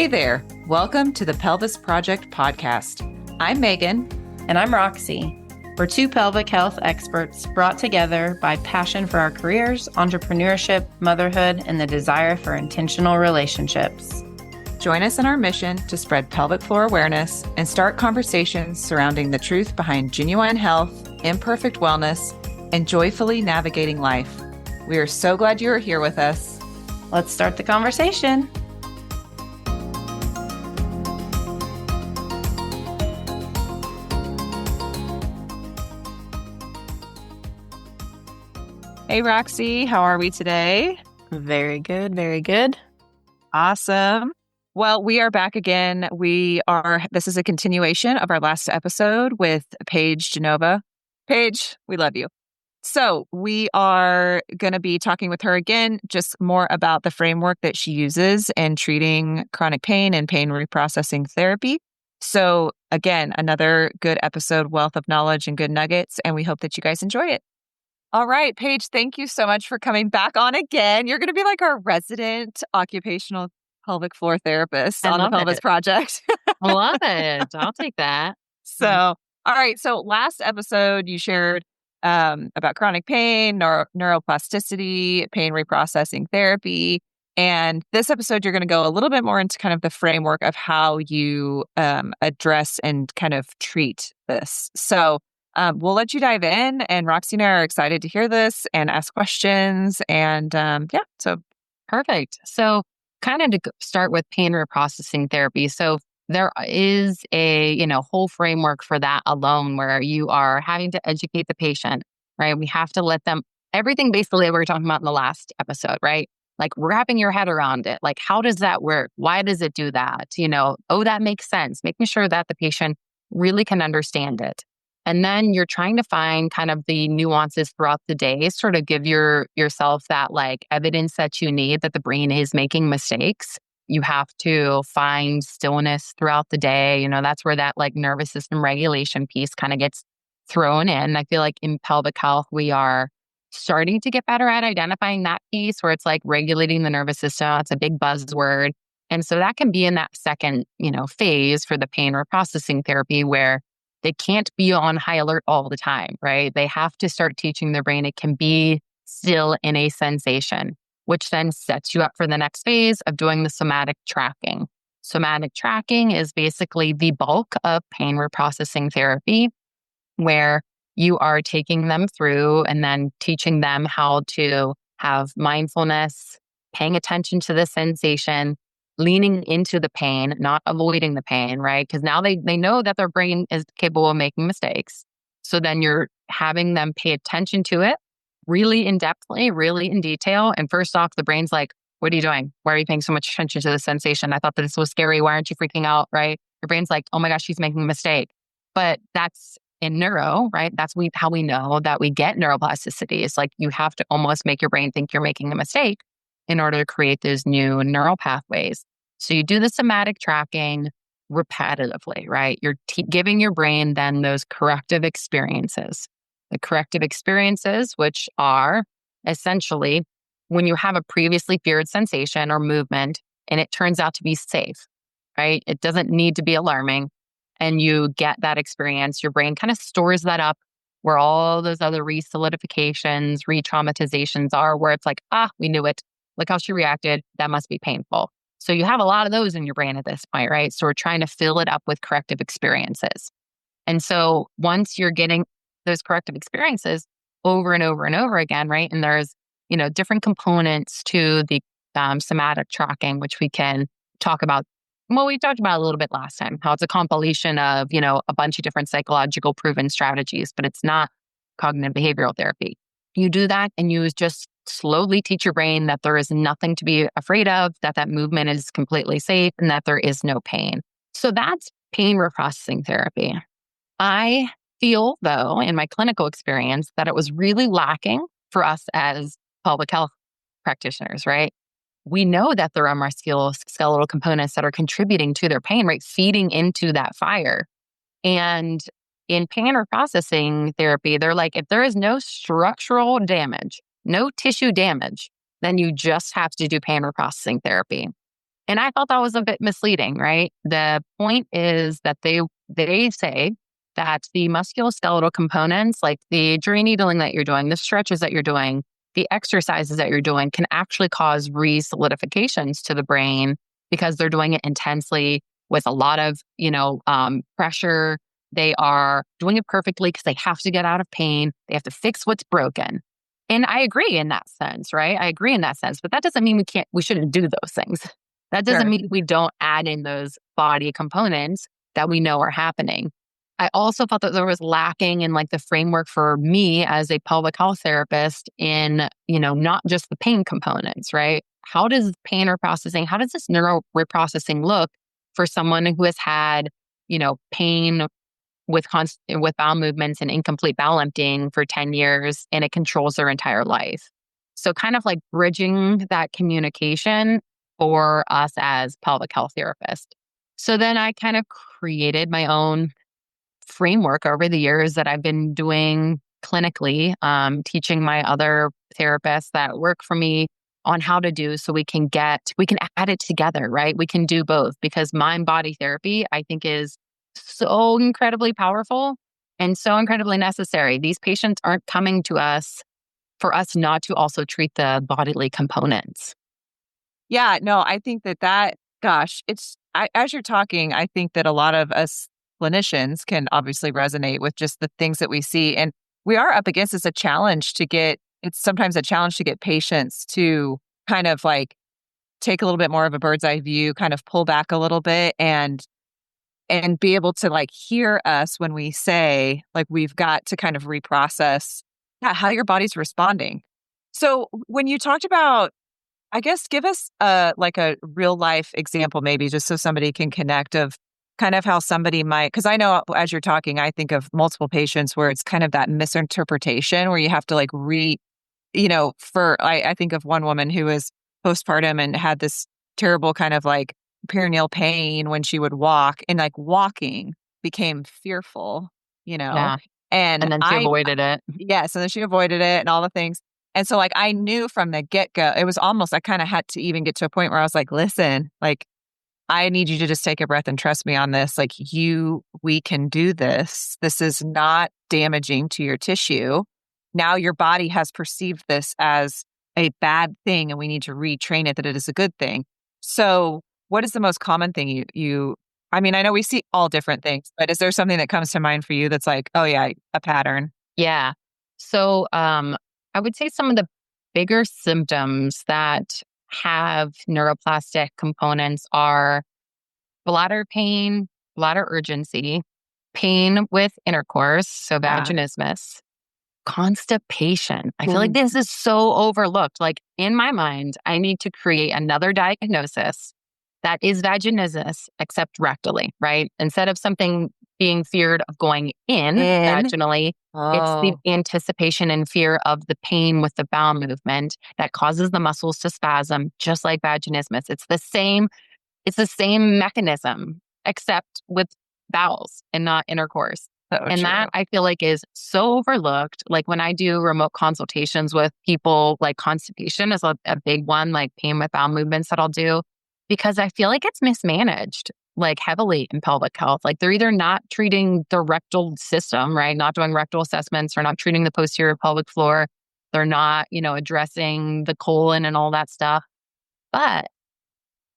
Hey there, welcome to the Pelvis Project podcast. I'm Megan. And I'm Roxy. We're two pelvic health experts brought together by passion for our careers, entrepreneurship, motherhood, and the desire for intentional relationships. Join us in our mission to spread pelvic floor awareness and start conversations surrounding the truth behind genuine health, imperfect wellness, and joyfully navigating life. We are so glad you are here with us. Let's start the conversation. Hey, Roxy, how are we today? Very good, very good. Awesome. Well, we are back again. This is a continuation of our last episode with Paige Genova. Paige, we love you. So we are going to be talking with her again, just more about the framework that she uses in treating chronic pain and pain reprocessing therapy. So again, another good episode, wealth of knowledge and good nuggets, and we hope that you guys enjoy it. All right, Paige, thank you so much for coming back on again. You're going to be like our resident occupational pelvic floor therapist on the Pelvis Project. I love it. I'll take that. So, all right. So last episode, you shared about chronic pain, neuroplasticity, pain reprocessing therapy. And this episode, you're going to go a little bit more into kind of the framework of how you address and kind of treat this. So we'll let you dive in, and Roxy and I are excited to hear this and ask questions. And so perfect. So kind of to start with pain reprocessing therapy. So there is a whole framework for that alone, where you are having to educate the patient, right? We have to let them, everything basically we were talking about in the last episode, right? Like wrapping your head around it. Like, how does that work? Why does it do that? Oh, that makes sense. Making sure that the patient really can understand it. And then you're trying to find kind of the nuances throughout the day, sort of give yourself that like evidence that you need that the brain is making mistakes. You have to find stillness throughout the day. That's where that like nervous system regulation piece kind of gets thrown in. I feel like in pelvic health, we are starting to get better at identifying that piece where it's like regulating the nervous system. It's a big buzzword. And so that can be in that second, phase for the pain reprocessing therapy, where they can't be on high alert all the time, right? They have to start teaching their brain it can be still in a sensation, which then sets you up for the next phase of doing the somatic tracking. Somatic tracking is basically the bulk of pain reprocessing therapy, where you are taking them through and then teaching them how to have mindfulness, paying attention to the sensation, leaning into the pain, not avoiding the pain, right? Because now they know that their brain is capable of making mistakes. So then you're having them pay attention to it really in-depthly, really in detail. And first off, the brain's like, what are you doing? Why are you paying so much attention to the sensation? I thought that this was scary. Why aren't you freaking out, right? Your brain's like, oh my gosh, she's making a mistake. But that's in neuro, right? That's how we know that we get neuroplasticity. It's like you have to almost make your brain think you're making a mistake in order to create those new neural pathways. So you do the somatic tracking repetitively, right? You're giving your brain then those corrective experiences. The corrective experiences, which are essentially when you have a previously feared sensation or movement and it turns out to be safe, right? It doesn't need to be alarming. And you get that experience, your brain kind of stores that up where all those other re-solidifications, re-traumatizations are, where it's like, we knew it. Look how she reacted. That must be painful. So you have a lot of those in your brain at this point, right? So we're trying to fill it up with corrective experiences. And so once you're getting those corrective experiences over and over and over again, right? And there's, different components to the somatic tracking, which we can talk about. Well, we talked about a little bit last time, how it's a compilation of, a bunch of different psychological proven strategies, but it's not cognitive behavioral therapy. You do that and you just slowly teach your brain that there is nothing to be afraid of, that movement is completely safe, and that there is no pain. So that's pain reprocessing therapy. I feel, though, in my clinical experience, that it was really lacking for us as pelvic health practitioners, right? We know that there are musculoskeletal components that are contributing to their pain, right? Feeding into that fire. And in pain reprocessing therapy, they're like, if there is no structural damage, no tissue damage, then you just have to do pain reprocessing therapy. And I thought that was a bit misleading, right? The point is that they say that the musculoskeletal components, like the drain needling that you're doing, the stretches that you're doing, the exercises that you're doing can actually cause re-solidifications to the brain because they're doing it intensely with a lot of, pressure. They are doing it perfectly because they have to get out of pain. They have to fix what's broken. And I agree in that sense, right? I agree in that sense, but that doesn't mean we shouldn't do those things. That doesn't Sure. mean we don't add in those body components that we know are happening. I also felt that there was lacking in like the framework for me as a pelvic health therapist in, not just the pain components, right? How does pain reprocessing, how does this neuro reprocessing look for someone who has had, pain with bowel movements and incomplete bowel emptying for 10 years and it controls their entire life? So kind of like bridging that communication for us as pelvic health therapists. So then I kind of created my own framework over the years that I've been doing clinically, teaching my other therapists that work for me on how to do so we can add it together, right? We can do both because mind body therapy, I think, is so incredibly powerful and so incredibly necessary. These patients aren't coming to us for us not to also treat the bodily components. Yeah, no, I think gosh, as you're talking, I think that a lot of us clinicians can obviously resonate with just the things that we see. And we are up against it's sometimes a challenge to get patients to kind of like take a little bit more of a bird's eye view, kind of pull back a little bit and be able to like hear us when we say like we've got to kind of reprocess how your body's responding. So when you talked about, I guess, give us like a real life example, maybe just so somebody can connect of kind of how somebody might, because I know as you're talking, I think of multiple patients where it's kind of that misinterpretation where you have to like I think of one woman who was postpartum and had this terrible kind of like perineal pain when she would walk, and like walking became fearful, you know, Yeah. and And then she avoided it. yes, and then she avoided it and all the things. And so like I knew from the get-go, it was almost I kind of had to even get to a point where I was like, listen, like I need you to just take a breath and trust me on this. Like we can do this. This is not damaging to your tissue. Now your body has perceived this as a bad thing and we need to retrain it that it is a good thing. So what is the most common thing I mean, I know we see all different things, but is there something that comes to mind for you that's like, oh yeah, a pattern? Yeah. So I would say some of the bigger symptoms that have neuroplastic components are bladder pain, bladder urgency, pain with intercourse, so Yeah. vaginismus, constipation. I feel like Mhm. this is so overlooked. Like in my mind, I need to create another diagnosis that is vaginismus, except rectally, right? Instead of something being feared of going in In. vaginally, it's the Oh, anticipation and fear of the pain with the bowel movement that causes the muscles to spasm, just like vaginismus. It's the same mechanism, except with bowels and not intercourse. so And true. that I feel like is so overlooked. Like when I do remote consultations with people, like constipation is a big one, like pain with bowel movements that I'll do, because I feel like it's mismanaged like heavily in pelvic health. Like they're either not treating the rectal system, right? Not doing rectal assessments or not treating the posterior pelvic floor. They're not, addressing the colon and all that stuff. But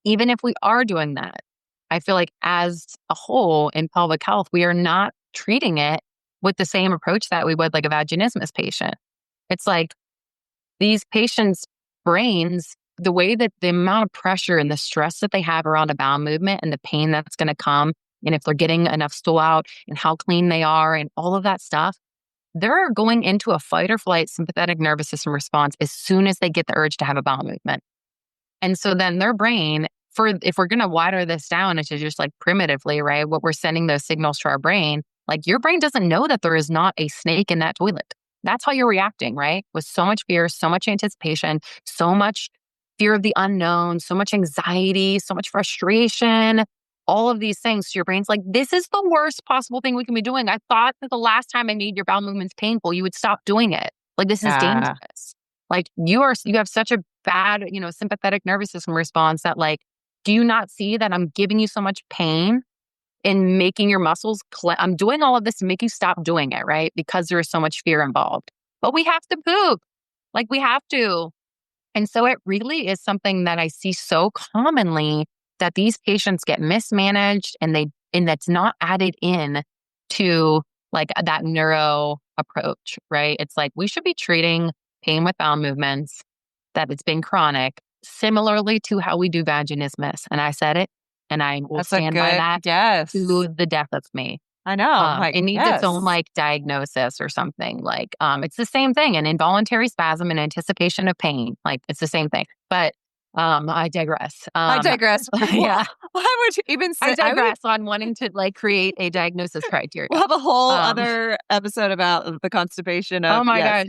even if we are doing that, I feel like as a whole in pelvic health, we are not treating it with the same approach that we would like a vaginismus patient. It's like these patients' brains, the way that the amount of pressure and the stress that they have around a bowel movement and the pain that's going to come, and if they're getting enough stool out and how clean they are and all of that stuff, they're going into a fight or flight sympathetic nervous system response as soon as they get the urge to have a bowel movement. And so then their brain, if we're going to water this down into just like primitively, right, what we're sending those signals to our brain, like your brain doesn't know that there is not a snake in that toilet. That's how you're reacting, right? With so much fear, so much anticipation, so much fear of the unknown, so much anxiety, so much frustration, all of these things. So your brain's like, this is the worst possible thing we can be doing. I thought that the last time I made your bowel movements painful, you would stop doing it. Like this is Yeah. dangerous. Like you have such a bad, sympathetic nervous system response that like Do you not see that I'm giving you so much pain in making your muscles, I'm doing all of this to make you stop doing it, right? Because there is so much fear involved. But we have to poop. Like we have to. And so it really is something that I see so commonly that these patients get mismanaged and that's not added in to like that neuro approach, right? It's like we should be treating pain with bowel movements that it's been chronic, similarly to how we do vaginismus. And I said it and I will That's a stand by good, that yes. to the death of me. I know. Like, It needs its yes. own like diagnosis or something. Like, it's the same thing, an involuntary spasm in anticipation of pain. Like, it's the same thing. But I digress. I digress. Yeah, Why would you even I say, digress on wanting to like create a diagnosis criteria. we'll have a whole Um, other episode about the constipation oh of, my yes.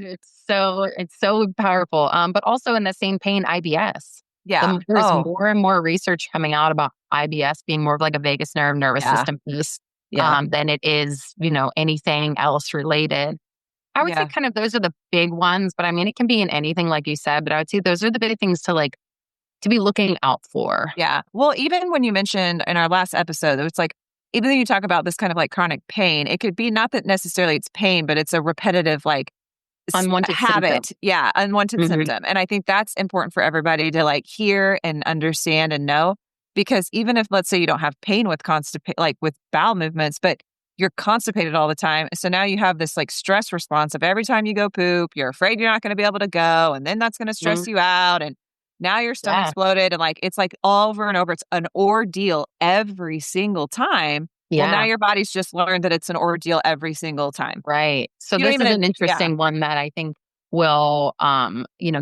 gosh, it's so powerful. But also in the same pain, IBS. Yeah. There's Oh, more and more research coming out about IBS being more of like a vagus nerve, nervous yeah. system piece Yeah. than it is, anything else related. I would say Yeah. kind of those are the big ones, but I mean, it can be in anything, like you said, but I would say those are the big things to be looking out for. Yeah. Well, even when you mentioned in our last episode, it's like, even though you talk about this kind of like chronic pain, it could be not that necessarily it's pain, but it's a repetitive like Unwanted symptom. habit. Yeah. Unwanted Mhm. symptom. And I think that's important for everybody to like hear and understand and know, because even if, let's say, you don't have pain with like with bowel movements, but you're constipated all the time. So now you have this like stress response of every time you go poop, you're afraid you're not going to be able to go. And then that's going to stress Mhm. you out. And now your stomach's Yeah. bloated. And like, it's like over and over. It's an ordeal every single time. Well, now Yeah. your body's just learned that it's an ordeal every single time. Right. So You don't this is even, an yeah. interesting one that I think will,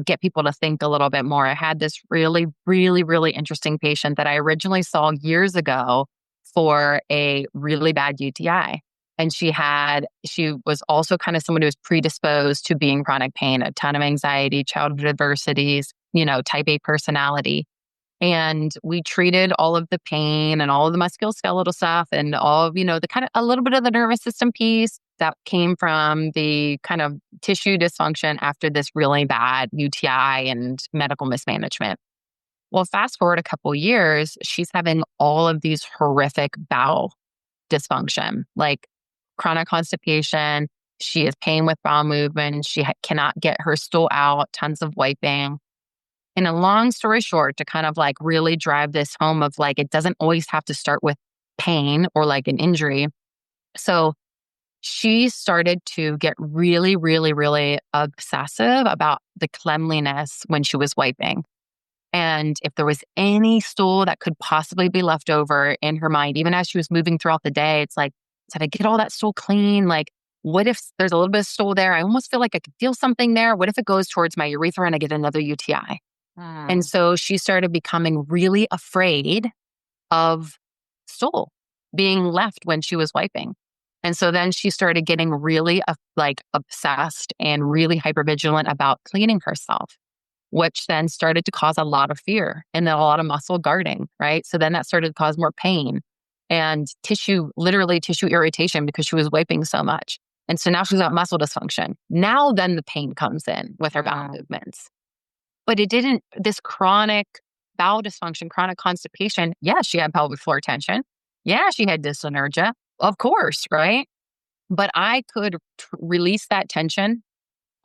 get people to think a little bit more. I had this really, really, really interesting patient that I originally saw years ago for a really bad UTI. And she was also kind of someone who was predisposed to being chronic pain, a ton of anxiety, childhood adversities, type A personality. And we treated all of the pain and all of the musculoskeletal stuff and all of, the kind of a little bit of the nervous system piece that came from the kind of tissue dysfunction after this really bad UTI and medical mismanagement. Well, fast forward a couple years, she's having all of these horrific bowel dysfunction, like chronic constipation. She has pain with bowel movement. She cannot get her stool out, tons of wiping. And a long story short, to kind of like really drive this home of like, it doesn't always have to start with pain or like an injury. So she started to get really, really, really obsessive about the cleanliness when she was wiping. And if there was any stool that could possibly be left over in her mind, even as she was moving throughout the day, it's like, did I get all that stool clean? Like, what if there's a little bit of stool there? I almost feel like I could feel something there. What if it goes towards my urethra and I get another UTI? And Mm. so she started becoming really afraid of stool being left when she was wiping. And so then she started getting really obsessed and really hypervigilant about cleaning herself, which then started to cause a lot of fear and then a lot of muscle guarding, right? So then that started to cause more pain and literally tissue irritation because she was wiping so much. And so now she's got muscle dysfunction. Now then the pain comes in with her bowel movements. But it didn't, this chronic bowel dysfunction, chronic constipation. Yeah, she had pelvic floor tension. Yeah, she had dyssynergia, of course, right? But I could release that tension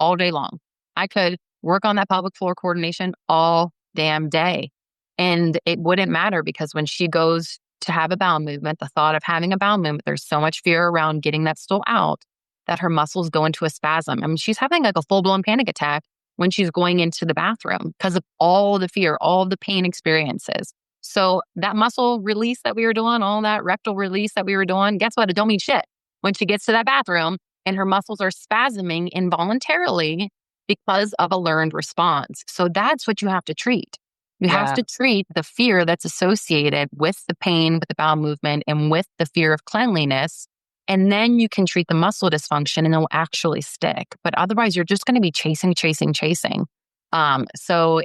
all day long. I could work on that pelvic floor coordination all damn day. And it wouldn't matter because when she goes to have a bowel movement, the thought of having a bowel movement, there's so much fear around getting that stool out that her muscles go into a spasm. I mean, she's having like a full-blown panic attack when she's going into the bathroom because of all the fear, all the pain experiences. So that muscle release that we were doing, all that rectal release that we were doing, guess what? It don't mean shit when she gets to that bathroom and her muscles are spasming involuntarily because of a learned response. So that's what you have to treat. You have Yeah. to treat the fear that's associated with the pain, with the bowel movement, and with the fear of cleanliness. And then you can treat the muscle dysfunction and it'll actually stick. But otherwise, you're just going to be chasing. So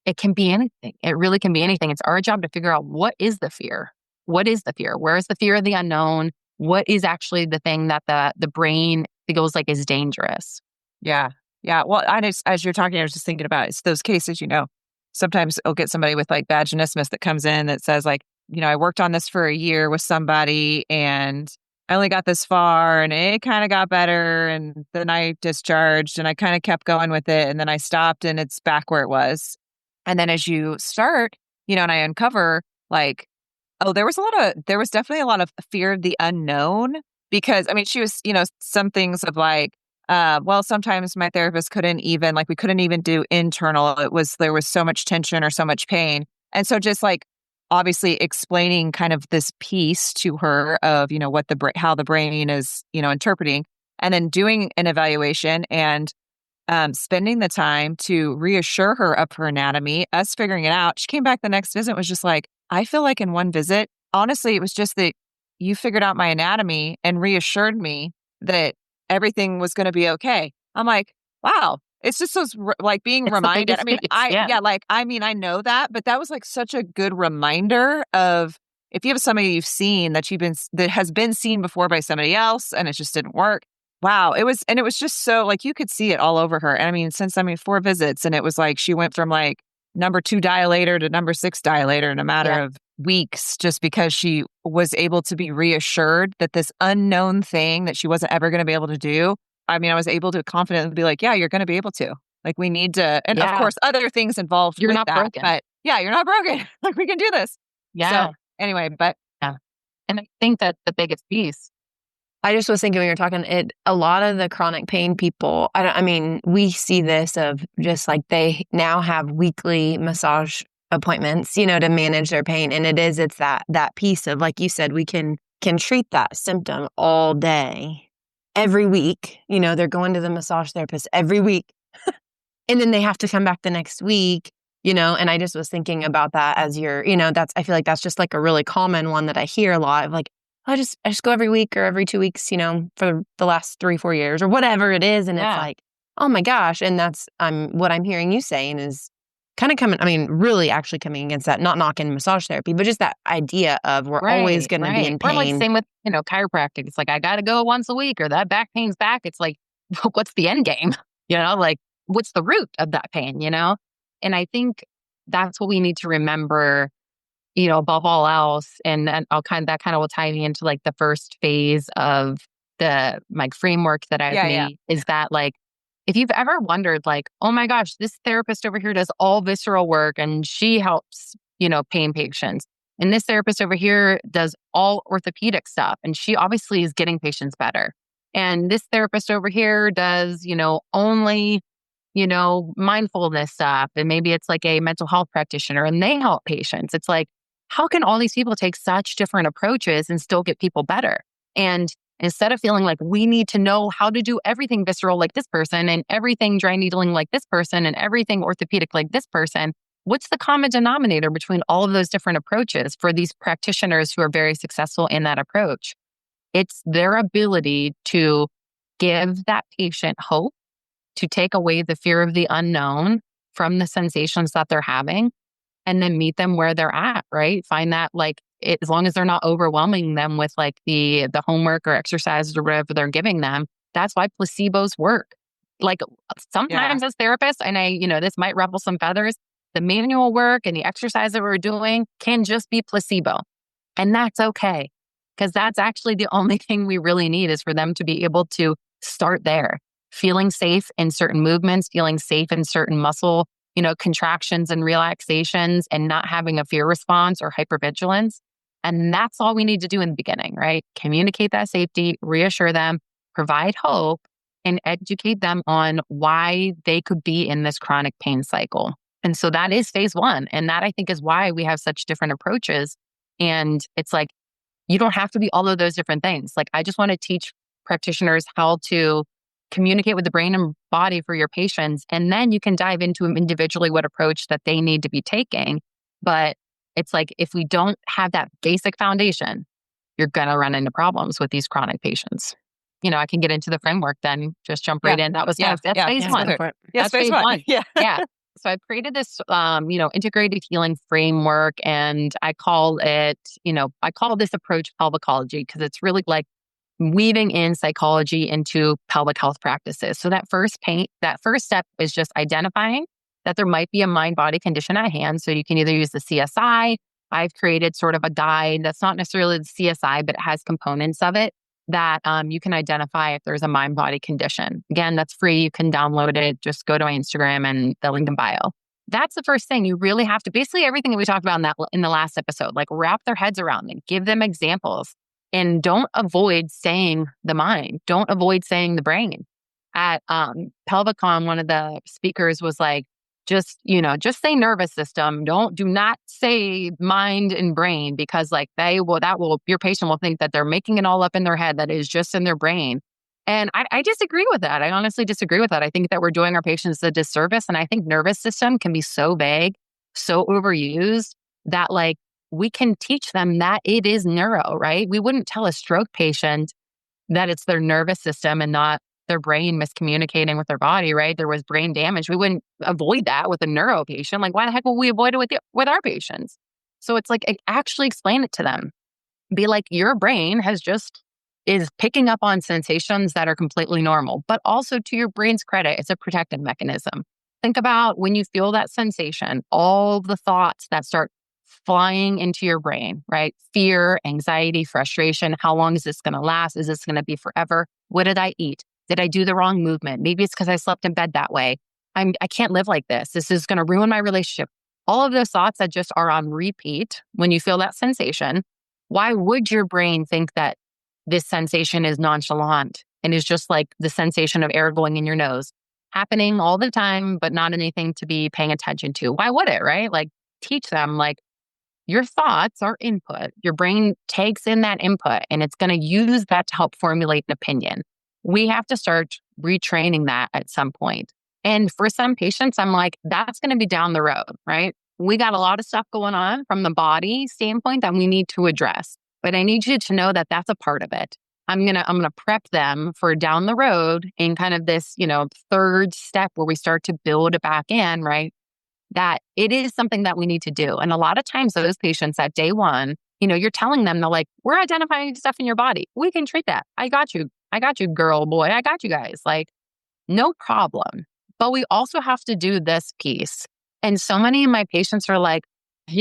it can be anything. It really can be anything. It's our job to figure out what is the fear? What is the fear? Where is the fear of the unknown? What is actually the thing that the brain feels like is dangerous? Yeah. Yeah. Well, as you're talking, I was just thinking about it's those cases, sometimes I'll get somebody with like vaginismus that comes in that says like, I worked on this for a year with somebody and I only got this far and it kind of got better. And then I discharged and I kind of kept going with it. And then I stopped and it's back where it was. And then as you start, and I uncover like, oh, there was definitely a lot of fear of the unknown because she was, some things of like, well, sometimes my therapist we couldn't even do internal. There was so much tension or so much pain. And so just like, obviously explaining kind of this piece to her of, how the brain is, interpreting, and then doing an evaluation and spending the time to reassure her of her anatomy, us figuring it out. She came back the next visit, was just like, I feel like in one visit, honestly, it was just that you figured out my anatomy and reassured me that everything was going to be okay. I'm like, wow. It's just those like being It's the reminded. biggest piece, yeah. I know that, but that was like such a good reminder of if you have somebody you've seen that has been seen before by somebody else and it just didn't work. Wow. It was just so like you could see it all over her. And since 4 visits, and it was like she went from like number 2 dilator to number 6 dilator in a matter of weeks, just because she was able to be reassured that this unknown thing that she wasn't ever going to be able to do. I was able to confidently be like, yeah, you're going to be able to. Like, we need to, and of course, other things involved You're with not that. broken. But yeah, you're not broken. Like, we can do this. Yeah. So anyway, but yeah. And I think that's the biggest piece. I just was thinking when you're talking, a lot of the chronic pain people, we see this of just like they now have weekly massage appointments, to manage their pain. And it's that piece of, like you said, we can treat that symptom all day, every week. They're going to the massage therapist every week. And then they have to come back the next week, and I just was thinking about that as I feel like that's just like a really common one that I hear a lot of, like, I just go every week or every 2 weeks, for the last 3-4 years or whatever it is. And it's like, oh my gosh. And that's, what I'm hearing you saying is kind of really actually coming against that, not knocking massage therapy, but just that idea of we're always going to be in pain. Or like same with, chiropractic. It's like, I got to go once a week or that back pain's back. It's like, what's the end game? Like what's the root of that pain, And I think that's what we need to remember, above all else. And that kind of will tie me into like the first phase of the like framework that I've made is that like, if you've ever wondered like, oh my gosh, this therapist over here does all visceral work and she helps, pain patients. And this therapist over here does all orthopedic stuff and she obviously is getting patients better. And this therapist over here does, only, mindfulness stuff. And maybe it's like a mental health practitioner and they help patients. It's like, how can all these people take such different approaches and still get people better? And instead of feeling like we need to know how to do everything visceral like this person and everything dry needling like this person and everything orthopedic like this person, what's the common denominator between all of those different approaches for these practitioners who are very successful in that approach? It's their ability to give that patient hope, to take away the fear of the unknown from the sensations that they're having, and then meet them where they're at, right? Find that like, as long as they're not overwhelming them with like the homework or exercises or whatever they're giving them, that's why placebos work. Like sometimes as therapists, and this might ruffle some feathers, the manual work and the exercise that we're doing can just be placebo. And that's okay. Because that's actually the only thing we really need is for them to be able to start there, feeling safe in certain movements, feeling safe in certain muscle, contractions and relaxations, and not having a fear response or hypervigilance. And that's all we need to do in the beginning, right? Communicate that safety, reassure them, provide hope, and educate them on why they could be in this chronic pain cycle. And so that is phase 1. And that I think is why we have such different approaches. And it's like, you don't have to be all of those different things. Like, I just want to teach practitioners how to communicate with the brain and body for your patients. And then you can dive into individually what approach that they need to be taking. But it's like, if we don't have that basic foundation, you're going to run into problems with these chronic patients. I can get into the framework then, just jump right in. That was that's phase 1. Yes, that's phase 1. Yeah. So I've created this, integrated healing framework, and I call this approach pelvicology because it's really like weaving in psychology into pelvic health practices. So that first step is just identifying that there might be a mind-body condition at hand. So you can either use the CSI. I've created sort of a guide that's not necessarily the CSI, but it has components of it that you can identify if there's a mind-body condition. Again, that's free. You can download it. Just go to my Instagram and the link in bio. That's the first thing. You really have to, basically everything that we talked about in the last episode, like wrap their heads around it, give them examples, and don't avoid saying the mind. Don't avoid saying the brain. At Pelvicon, one of the speakers was like, just say nervous system. Do not say mind and brain, because like your patient will think that they're making it all up in their head that is just in their brain. And I disagree with that. I honestly disagree with that. I think that we're doing our patients a disservice. And I think nervous system can be so vague, so overused that like we can teach them that it is neuro, right? We wouldn't tell a stroke patient that it's their nervous system and not their brain miscommunicating with their body, right? There was brain damage. We wouldn't avoid that with a neuro patient. Like, why the heck would we avoid it with our patients? So it's like, actually explain it to them. Be like, your brain is picking up on sensations that are completely normal, but also to your brain's credit, it's a protective mechanism. Think about when you feel that sensation, all the thoughts that start flying into your brain, right? Fear, anxiety, frustration. How long is this going to last? Is this going to be forever? What did I eat? Did I do the wrong movement? Maybe it's because I slept in bed that way. I can't live like this. This is going to ruin my relationship. All of those thoughts that just are on repeat when you feel that sensation. Why would your brain think that this sensation is nonchalant and is just like the sensation of air going in your nose, happening all the time, but not anything to be paying attention to? Why would it, right? Like, teach them, like, your thoughts are input. Your brain takes in that input and it's going to use that to help formulate an opinion. We have to start retraining that at some point. And for some patients, I'm like, that's going to be down the road, right? We got a lot of stuff going on from the body standpoint that we need to address. But I need you to know that that's a part of it. I'm gonna prep them for down the road in kind of this, third step where we start to build it back in, right? That it is something that we need to do. And a lot of times those patients at day one, you're telling them, they're like, we're identifying stuff in your body. We can treat that. I got you, girl, boy. I got you guys. Like, no problem. But we also have to do this piece. And so many of my patients are like, I'm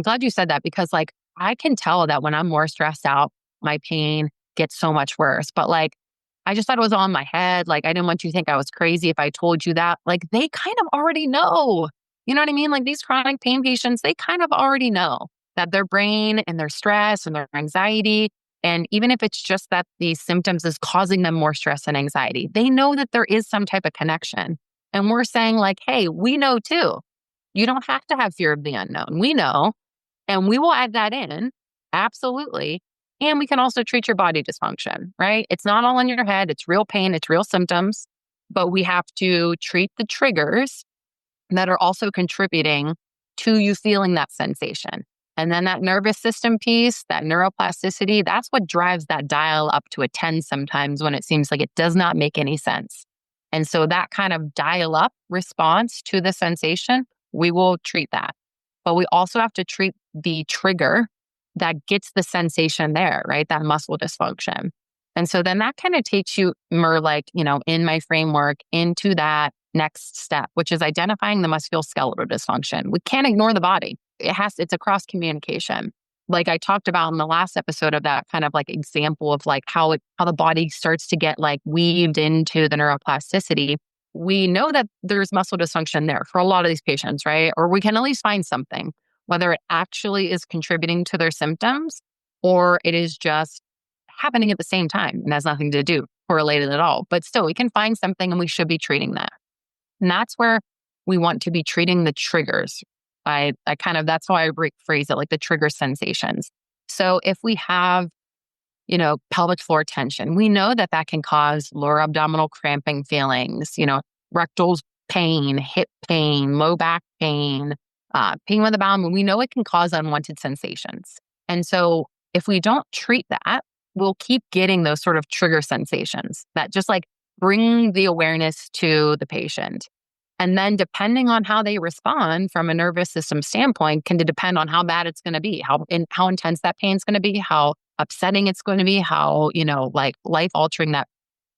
glad you said that, because like, I can tell that when I'm more stressed out, my pain gets so much worse. But like, I just thought it was all in my head. Like, I didn't want you to think I was crazy if I told you that. Like, they kind of already know. You know what I mean? Like, these chronic pain patients, they kind of already know that their brain and their stress and their anxiety, and even if it's just that these symptoms is causing them more stress and anxiety, they know that there is some type of connection. And we're saying like, hey, we know too. You don't have to have fear of the unknown. We know. And we will add that in. Absolutely. And we can also treat your body dysfunction, right? It's not all in your head. It's real pain. It's real symptoms. But we have to treat the triggers that are also contributing to you feeling that sensation. And then that nervous system piece, that neuroplasticity, that's what drives that dial up to a 10 sometimes when it seems like it does not make any sense. And so that kind of dial up response to the sensation, we will treat that. But we also have to treat the trigger that gets the sensation there, right? That muscle dysfunction. And so then that kind of takes you more like, in my framework into that next step, which is identifying the musculoskeletal dysfunction. We can't ignore the body. It's a cross communication. Like I talked about in the last episode of that kind of like example of like how the body starts to get like weaved into the neuroplasticity. We know that there's muscle dysfunction there for a lot of these patients, right? Or we can at least find something, whether it actually is contributing to their symptoms or it is just happening at the same time and has nothing to do correlated at all. But still, we can find something and we should be treating that. And that's where we want to be treating the triggers. That's how I phrase it, like the trigger sensations. So if we have, pelvic floor tension, we know that that can cause lower abdominal cramping feelings, rectal pain, hip pain, low back pain, pain with the bowel. We know it can cause unwanted sensations. And so if we don't treat that, we'll keep getting those sort of trigger sensations that just like bring the awareness to the patient. And then depending on how they respond from a nervous system standpoint can depend on how bad it's going to be, how intense that pain is going to be, how upsetting it's going to be, how, like life altering that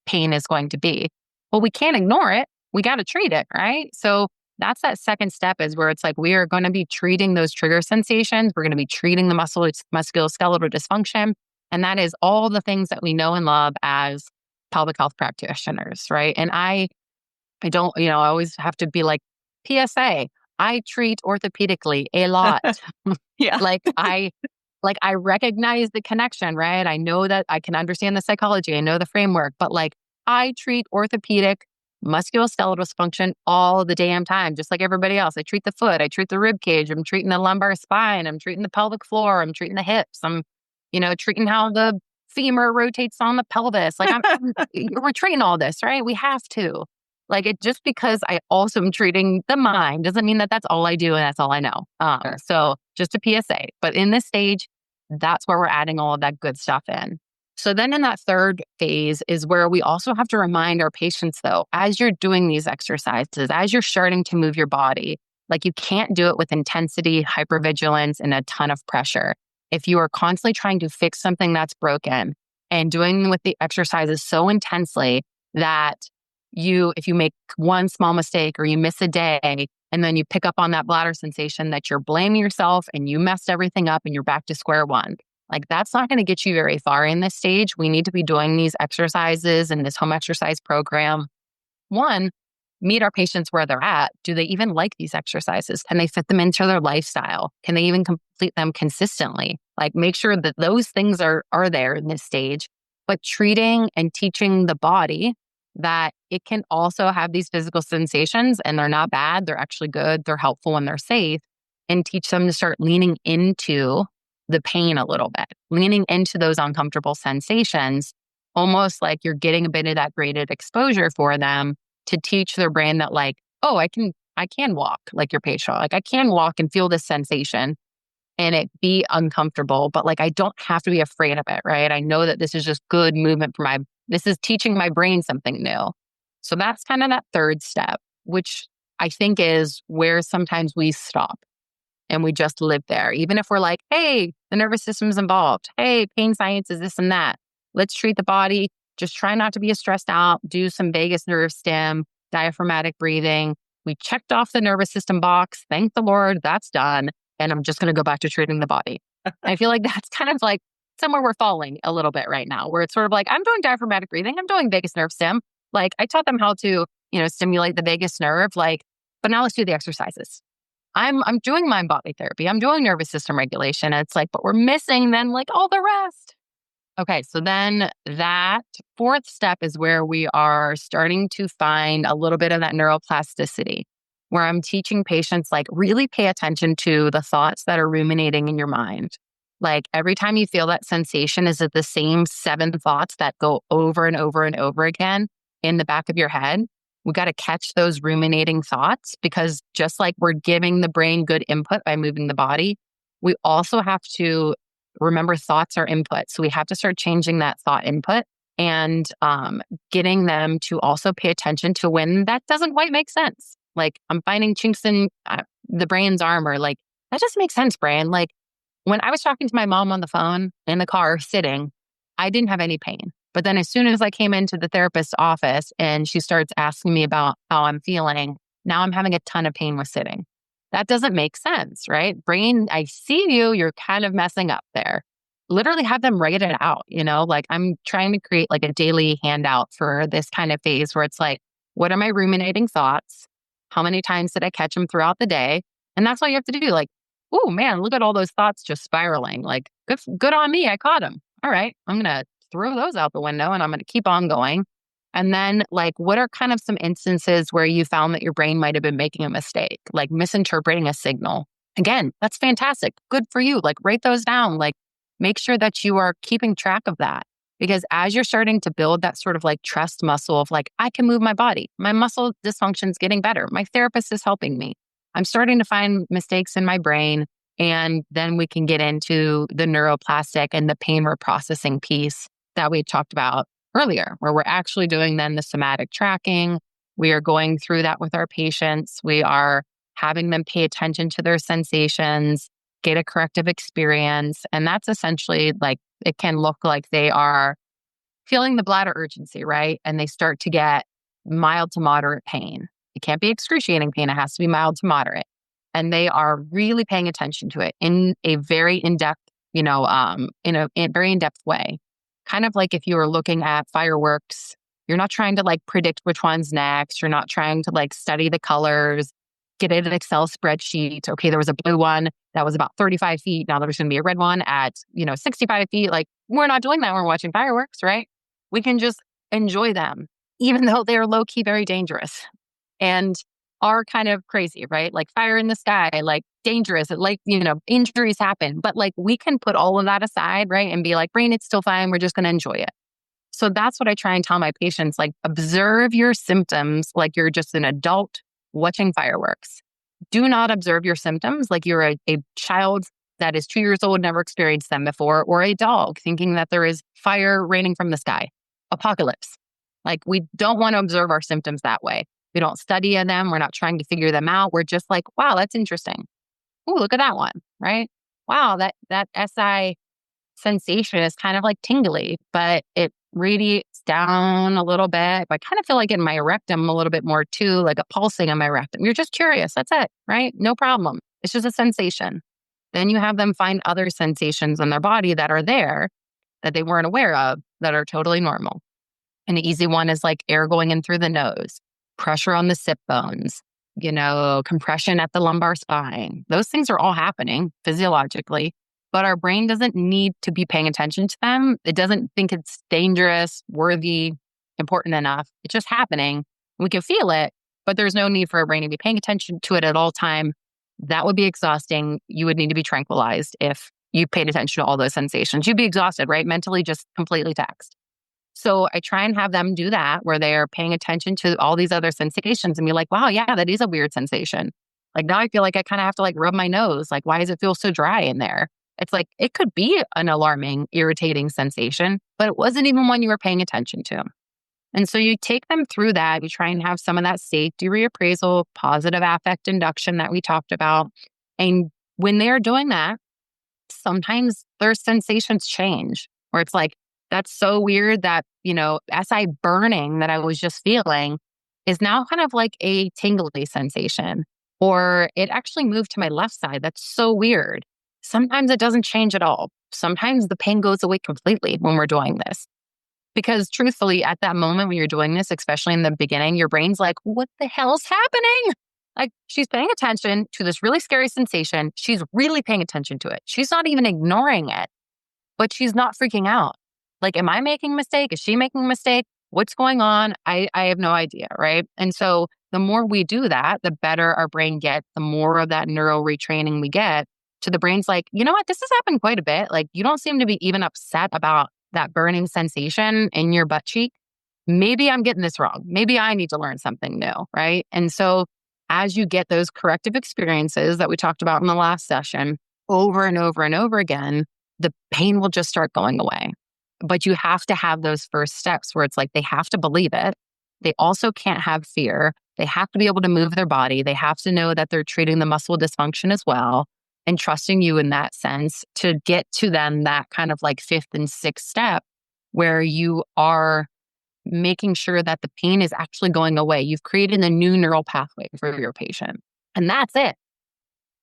pain is going to be. Well, we can't ignore it. we got to treat it, right? So that's that second step is where it's like, we are going to be treating those trigger sensations. We're going to be treating the musculoskeletal dysfunction. And that is all the things that we know and love as pelvic health practitioners, right? And I don't, I always have to be like, PSA, I treat orthopedically a lot. Yeah. I recognize the connection, right? I know that I can understand the psychology. I know the framework, but like I treat orthopedic musculoskeletal dysfunction all the damn time, just like everybody else. I treat the foot, I treat the rib cage, I'm treating the lumbar spine, I'm treating the pelvic floor, I'm treating the hips, I'm, treating how the femur rotates on the pelvis. Like we're treating all this, right? We have to. Like it just because I also am treating the mind doesn't mean that that's all I do and that's all I know. Sure. So just a PSA. But in this stage, that's where we're adding all of that good stuff in. So then in that third phase is where we also have to remind our patients, though, as you're doing these exercises, as you're starting to move your body, like you can't do it with intensity, hypervigilance, and a ton of pressure. If you are constantly trying to fix something that's broken and doing with the exercises so intensely that if you make one small mistake or you miss a day and then you pick up on that bladder sensation that you're blaming yourself and you messed everything up and you're back to square one. Like that's not going to get you very far in this stage. We need to be doing these exercises and this home exercise program. One, meet our patients where they're at. Do they even like these exercises? Can they fit them into their lifestyle? Can they even complete them consistently? Like make sure that those things are there in this stage, but treating and teaching the body that it can also have these physical sensations and they're not bad. They're actually good. They're helpful and they're safe, and teach them to start leaning into the pain a little bit, leaning into those uncomfortable sensations, almost like you're getting a bit of that graded exposure for them to teach their brain that like, oh, I can walk like your patient. Like I can walk and feel this sensation and it be uncomfortable, but like I don't have to be afraid of it, right? I know that this is just good movement this is teaching my brain something new. So that's kind of that third step, which I think is where sometimes we stop and we just live there. Even if we're like, hey, the nervous system's involved. Hey, pain science is this and that. Let's treat the body. Just try not to be stressed out. Do some vagus nerve stim, diaphragmatic breathing. We checked off the nervous system box. Thank the Lord, that's done. And I'm just going to go back to treating the body. I feel like that's kind of like somewhere we're falling a little bit right now, where it's sort of like, I'm doing diaphragmatic breathing. I'm doing vagus nerve stim. Like I taught them how to, stimulate the vagus nerve, like, but now let's do the exercises. I'm doing mind body therapy. I'm doing nervous system regulation. And it's like, but we're missing then like all the rest. Okay. So then that fourth step is where we are starting to find a little bit of that neuroplasticity, where I'm teaching patients like really pay attention to the thoughts that are ruminating in your mind. Like every time you feel that sensation, is it the same 7 thoughts that go over and over and over again in the back of your head? We got to catch those ruminating thoughts, because just like we're giving the brain good input by moving the body, we also have to remember thoughts are input. So we have to start changing that thought input and getting them to also pay attention to when that doesn't quite make sense. Like I'm finding chinks in the brain's armor. Like that doesn't make sense, brain. Like when I was talking to my mom on the phone in the car sitting, I didn't have any pain. But then as soon as I came into the therapist's office and she starts asking me about how I'm feeling, now I'm having a ton of pain with sitting. That doesn't make sense, right? Brain, I see you, you're kind of messing up there. Literally have them write it out, like I'm trying to create like a daily handout for this kind of phase where it's like, what are my ruminating thoughts? How many times did I catch them throughout the day? And that's all you have to do. Like, oh man, look at all those thoughts just spiraling. Like, good on me. I caught them. All right, I'm going to throw those out the window and I'm going to keep on going. And then like, what are kind of some instances where you found that your brain might have been making a mistake, like misinterpreting a signal? Again, that's fantastic. Good for you. Like write those down. Like make sure that you are keeping track of that. Because as you're starting to build that sort of like trust muscle of like, I can move my body, my muscle dysfunction is getting better. My therapist is helping me. I'm starting to find mistakes in my brain. And then we can get into the neuroplastic and the pain reprocessing piece that we talked about earlier, where we're actually doing then the somatic tracking. We are going through that with our patients. We are having them pay attention to their sensations, get a corrective experience. And that's essentially like, it can look like they are feeling the bladder urgency, right? And they start to get mild to moderate pain. It can't be excruciating pain. It has to be mild to moderate. And they are really paying attention to it in a very in-depth, in a very in-depth way. Kind of like if you were looking at fireworks, you're not trying to like predict which one's next. You're not trying to like study the colors, get in an Excel spreadsheet. Okay, there was a blue one that was about 35 feet. Now there's going to be a red one at, 65 feet. Like, we're not doing that when we're watching fireworks, right? We can just enjoy them, even though they're low-key very dangerous and are kind of crazy, right? Like fire in the sky, like dangerous, like, injuries happen. But like, we can put all of that aside, right? And be like, brain, it's still fine. We're just going to enjoy it. So that's what I try and tell my patients, like, observe your symptoms like you're just an adult watching fireworks. Do not observe your symptoms like you're a child that is 2 years old, never experienced them before, or a dog thinking that there is fire raining from the sky, apocalypse. Like, we don't want to observe our symptoms that way. We don't study them. We're not trying to figure them out. We're just like, wow, that's interesting. Oh, look at that one, right? Wow, that SI sensation is kind of like tingly, but it radiates down a little bit. I kind of feel like in my rectum a little bit more too, like a pulsing in my rectum. You're just curious. That's it, right? No problem. It's just a sensation. Then you have them find other sensations in their body that are there that they weren't aware of that are totally normal. An easy one is like air going in through the nose, pressure on the sit bones, compression at the lumbar spine. Those things are all happening physiologically, but our brain doesn't need to be paying attention to them. It doesn't think it's dangerous, worthy, important enough. It's just happening. We can feel it, but there's no need for our brain to be paying attention to it at all time. That would be exhausting. You would need to be tranquilized if you paid attention to all those sensations. You'd be exhausted, right? Mentally just completely taxed. So I try and have them do that where they're paying attention to all these other sensations and be like, wow, yeah, that is a weird sensation. Like, now I feel like I kind of have to like rub my nose. Like, why does it feel so dry in there? It's like, it could be an alarming, irritating sensation, but it wasn't even one you were paying attention to. And so you take them through that. You try and have some of that safety reappraisal, positive affect induction that we talked about. And when they're doing that, sometimes their sensations change, where it's like, that's so weird that, SI burning that I was just feeling is now kind of like a tingly sensation, or it actually moved to my left side. That's so weird. Sometimes it doesn't change at all. Sometimes the pain goes away completely when we're doing this. Because truthfully, at that moment when you're doing this, especially in the beginning, your brain's like, what the hell's happening? Like, she's paying attention to this really scary sensation. She's really paying attention to it. She's not even ignoring it, but she's not freaking out. Like, am I making a mistake? Is she making a mistake? What's going on? I have no idea, right? And so the more we do that, the better our brain gets, the more of that neural retraining we get to the brain's like, you know what? This has happened quite a bit. Like, you don't seem to be even upset about that burning sensation in your butt cheek. Maybe I'm getting this wrong. Maybe I need to learn something new, right? And so as you get those corrective experiences that we talked about in the last session over and over and over again, the pain will just start going away. But you have to have those first steps where it's like they have to believe it. They also can't have fear. They have to be able to move their body. They have to know that they're treating the muscle dysfunction as well and trusting you in that sense to get to them that kind of like fifth and sixth step where you are making sure that the pain is actually going away. You've created a new neural pathway for your patient. And that's it.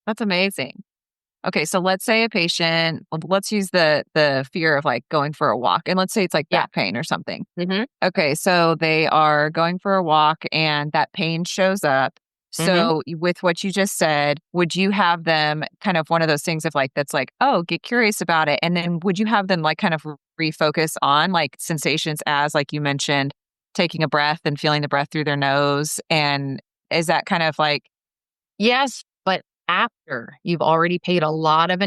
That's amazing. Okay, so let's say a patient, let's use the fear of like going for a walk. And let's say it's like back pain or something. Mm-hmm. Okay, so they are going for a walk and that pain shows up. So with what you just said, would you have them kind of one of those things of like, that's like, oh, get curious about it. And then would you have them like kind of refocus on like sensations as like you mentioned, taking a breath and feeling the breath through their nose? And is that kind of like... Yes, but after you've already paid a lot of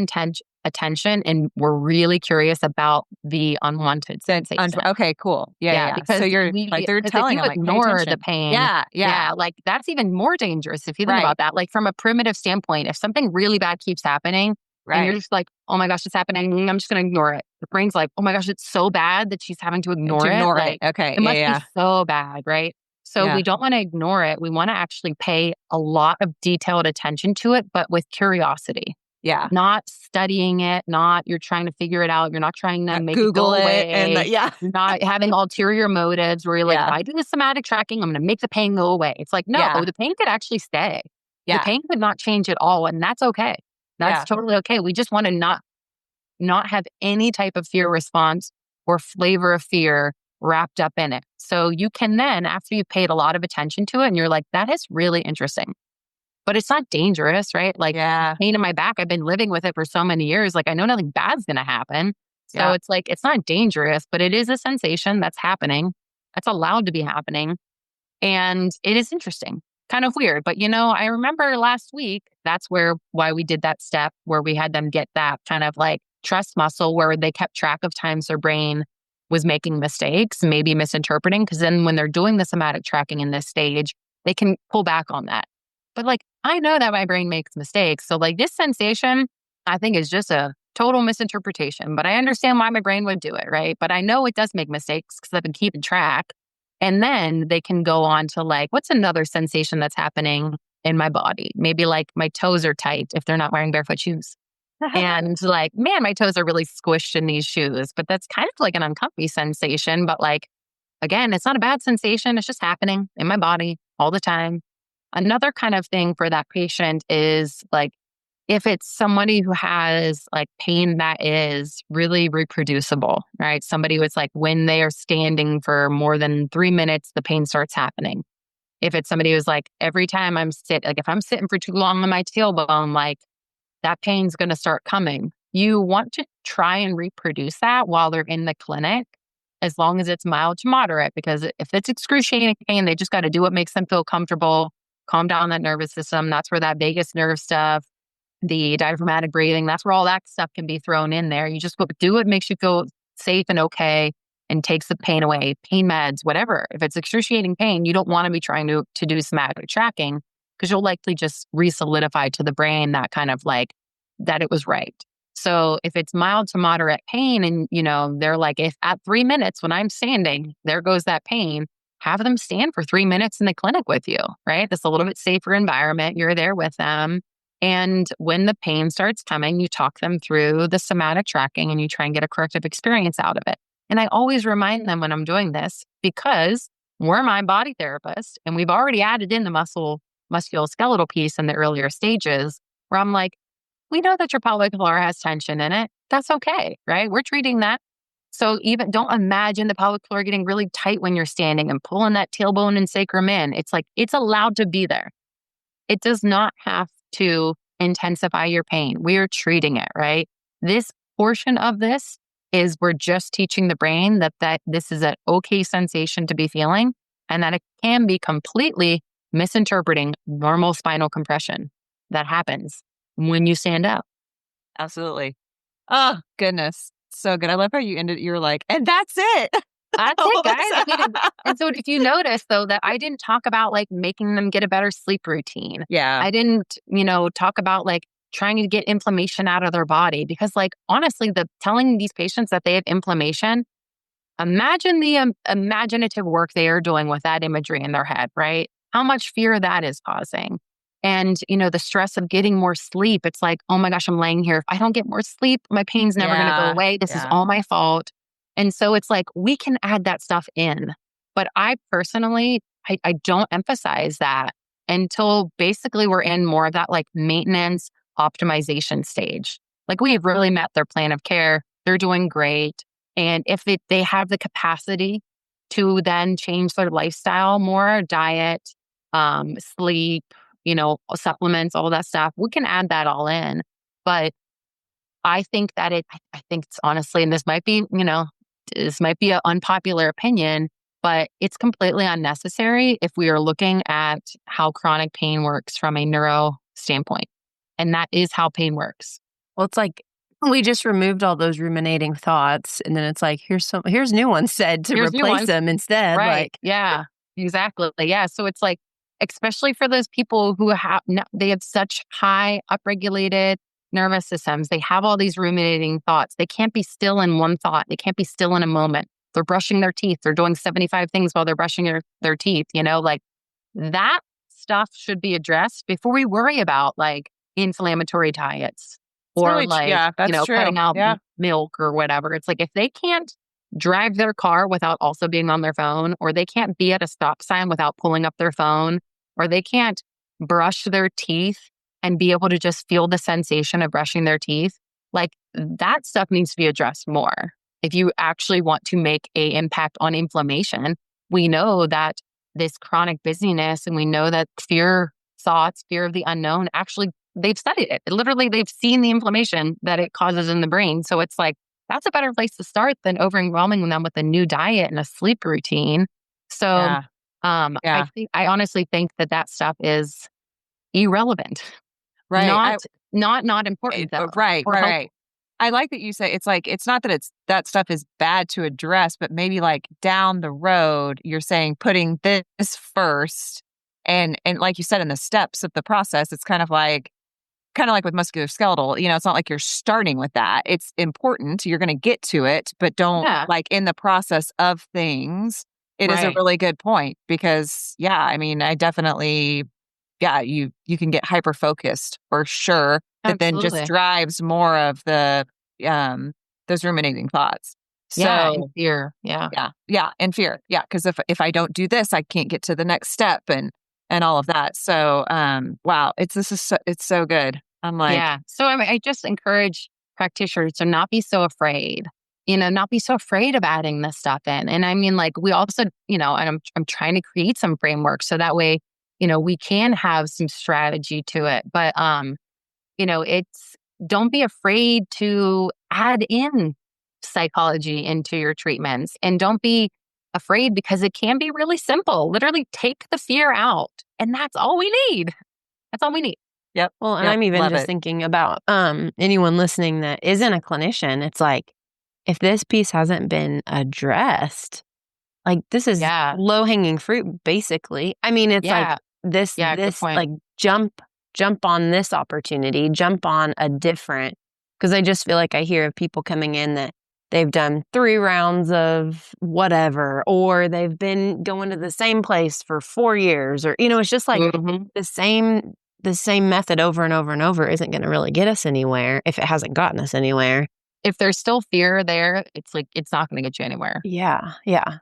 attention and we're really curious about the unwanted sensation. Okay, cool. Yeah. Because so you're like, they're telling them, like, ignore the pain. Yeah. Like, that's even more dangerous if you think about that. Like, from a primitive standpoint, if something really bad keeps happening and you're just like, oh my gosh, it's happening, I'm just going to ignore it. The brain's like, oh my gosh, it's so bad that she's having to ignore it. Like, okay. It must be so bad, right? So we don't want to ignore it. We want to actually pay a lot of detailed attention to it, but with curiosity. Yeah. not studying it, not you're trying to figure it out. You're not trying to make it Google go it and away. yeah. You're not having ulterior motives where you're like, if Yeah. I do the somatic tracking, I'm going to make the pain go away. It's like, no, Yeah. the pain could actually stay. The Yeah. pain could not change at all. And that's okay. That's Yeah. totally okay. We just want to not have any type of fear response or flavor of fear wrapped up in it. So you can then, after you've paid a lot of attention to it and you're like, that is really interesting, but it's not dangerous, right? Like Yeah. pain in my back, I've been living with it for so many years. Like I know nothing bad's going to happen. So Yeah. it's like, it's not dangerous, but it is a sensation that's happening. That's allowed to be happening. And it is interesting, kind of weird. But, I remember last week, that's why we did that step where we had them get that kind of like trust muscle where they kept track of times their brain was making mistakes, maybe misinterpreting. Because then when they're doing the somatic tracking in this stage, they can pull back on that. But like, I know that my brain makes mistakes. So like this sensation, I think is just a total misinterpretation, but I understand why my brain would do it, right? But I know it does make mistakes because I've been keeping track. And then they can go on to like, what's another sensation that's happening in my body? Maybe like my toes are tight if they're not wearing barefoot shoes. And like, man, my toes are really squished in these shoes, but that's kind of like an uncomfy sensation. But like, again, it's not a bad sensation. It's just happening in my body all the time. Another kind of thing for that patient is like, if it's somebody who has like pain that is really reproducible, right? Somebody who's like when they are standing for more than 3 minutes, the pain starts happening. If it's somebody who's like every time if I'm sitting for too long on my tailbone, like that pain's going to start coming. You want to try and reproduce that while they're in the clinic, as long as it's mild to moderate, because if it's excruciating pain, they just got to do what makes them feel comfortable, calm down that nervous system. That's where that vagus nerve stuff, the diaphragmatic breathing, that's where all that stuff can be thrown in there. You just do what makes you feel safe and okay and takes the pain away, pain meds, whatever. If it's excruciating pain, you don't want to be trying to do somatic tracking because you'll likely just re-solidify to the brain that kind of like that it was right. So if it's mild to moderate pain and, they're like, if at 3 minutes when I'm standing, there goes that pain, have them stand for 3 minutes in the clinic with you, right? That's a little bit safer environment. You're there with them. And when the pain starts coming, you talk them through the somatic tracking and you try and get a corrective experience out of it. And I always remind them when I'm doing this, because we're mind body therapists and we've already added in the musculoskeletal piece in the earlier stages, where I'm like, we know that your pelvic floor has tension in it. That's okay, right? We're treating that. So even don't imagine the pelvic floor getting really tight when you're standing and pulling that tailbone and sacrum in. It's like, it's allowed to be there. It does not have to intensify your pain. We are treating it, right? This portion of this is we're just teaching the brain that this is an okay sensation to be feeling and that it can be completely misinterpreting normal spinal compression that happens when you stand up. Absolutely. Oh, goodness. So good. I love how you ended. You're like, and that's it. That's it, guys. And so if you notice, though, that I didn't talk about like making them get a better sleep routine. Yeah. I didn't, talk about like trying to get inflammation out of their body because like, honestly, telling these patients that they have inflammation, imagine the imaginative work they are doing with that imagery in their head, right? How much fear that is causing. And, the stress of getting more sleep. It's like, oh my gosh, I'm laying here. If I don't get more sleep, my pain's never going to go away. This is all my fault. And so it's like, we can add that stuff in. But I personally, I don't emphasize that until basically we're in more of that like maintenance optimization stage. Like we have really met their plan of care. They're doing great. And if they have the capacity to then change their lifestyle more, diet, sleep, supplements, all that stuff, we can add that all in. But I think that I think it's honestly, and this might be an unpopular opinion, but it's completely unnecessary if we are looking at how chronic pain works from a neuro standpoint. And that is how pain works. Well, it's like we just removed all those ruminating thoughts, and then it's like here's new ones said to replace them instead. Right? Like, yeah, exactly. Yeah. So it's like, especially for those people who they have such high upregulated nervous systems, they have all these ruminating thoughts. They can't be still in one thought. They can't be still in a moment. They're brushing their teeth. They're doing 75 things while they're brushing their teeth. Like that stuff should be addressed before we worry about like inflammatory diets It's or really, like, yeah, that's true. cutting out Yeah. milk or whatever. It's like if they can't drive their car without also being on their phone, or they can't be at a stop sign without pulling up their phone, or they can't brush their teeth and be able to just feel the sensation of brushing their teeth, like that stuff needs to be addressed more. If you actually want to make a impact on inflammation, we know that this chronic busyness, and we know that fear thoughts, fear of the unknown, actually, they've studied it. Literally, they've seen the inflammation that it causes in the brain. So it's like, that's a better place to start than overwhelming them with a new diet and a sleep routine. So Yeah. Yeah. I honestly think that stuff is irrelevant. Right. Not important though, Right. or Right. helpful. Right. I like that you say it's like, it's not that that stuff is bad to address, but maybe like down the road, you're saying putting this first. And like you said, in the steps of the process, it's kind of like with musculoskeletal, it's not like you're starting with that. It's important. You're going to get to it, but don't Yeah, like in the process of things. It is a right. really good point because, yeah, I mean, I definitely, yeah, you can get hyper focused for sure. That then just Absolutely. drives more of the um those ruminating thoughts. Yeah, and So fear. Yeah. yeah, yeah, and fear, yeah, because if I don't do this, I can't get to the next step and all of that. So wow, it's so good. I'm like, Yeah. So I just encourage practitioners to not be so afraid, not be so afraid of adding this stuff in. And I mean, like we also, and I'm trying to create some framework so that way, we can have some strategy to it. But it's don't be afraid to add in psychology into your treatments, and don't be afraid because it can be really simple. Literally take the fear out, and that's all we need. That's all we need. yep, Well, and yep, I'm even love just it. thinking about anyone listening that isn't a clinician. It's like if this piece hasn't been addressed, like this is Yeah. low-hanging fruit basically. I mean, it's like Yeah. Yeah. Good this point. like jump on this opportunity, jump on a different, because I just feel like I hear of people coming in that they've done 3 rounds of whatever, or they've been going to the same place for 4 years, or it's just like Mhm. the same the same method over and over and over isn't going to really get us anywhere if it hasn't gotten us anywhere. If there's still fear there, it's like it's not going to get you anywhere. Yeah, yeah.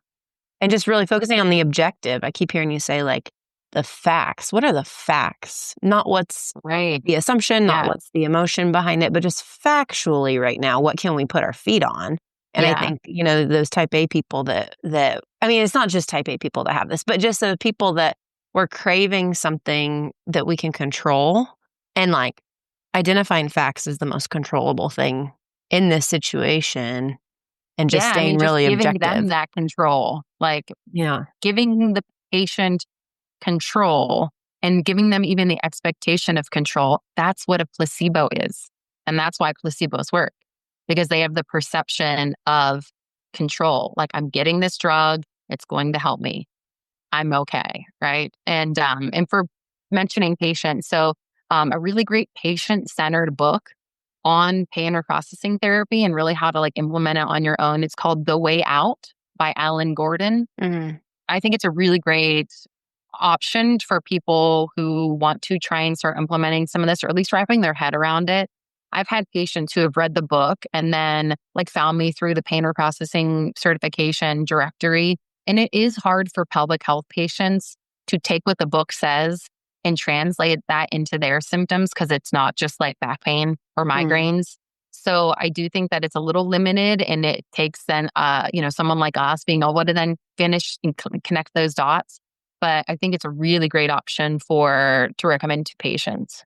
And just really focusing on the objective. I keep hearing you say like the facts. What are the facts? Not what's Right. the assumption, not Yeah. what's the emotion behind it, but just factually right now, what can we put our feet on? And I Yeah. think, those type A people that I mean, it's not just type A people that have this, but just the people that were craving something that we can control, and like identifying facts is the most controllable thing in this situation, and just Yeah. I staying mean, just really giving objective. them that control, like Yeah. giving the patient control and giving them even the expectation of control. That's what a placebo is. And that's why placebos work, because they have the perception of control. Like, I'm getting this drug, it's going to help me. I'm okay, right? And for mentioning patients, so a really great patient-centered book on pain reprocessing therapy and really how to like implement it on your own. It's called The Way Out by Alan Gordon. Mhm. I think it's a really great option for people who want to try and start implementing some of this, or at least wrapping their head around it. I've had patients who have read the book and then like found me through the pain reprocessing certification directory. And it is hard for pelvic health patients to take what the book says and translate that into their symptoms, because it's not just like back pain or Mm. migraines. So I do think that it's a little limited, and it takes then, someone like us being able to then finish and connect those dots. But I think it's a really great option to recommend to patients.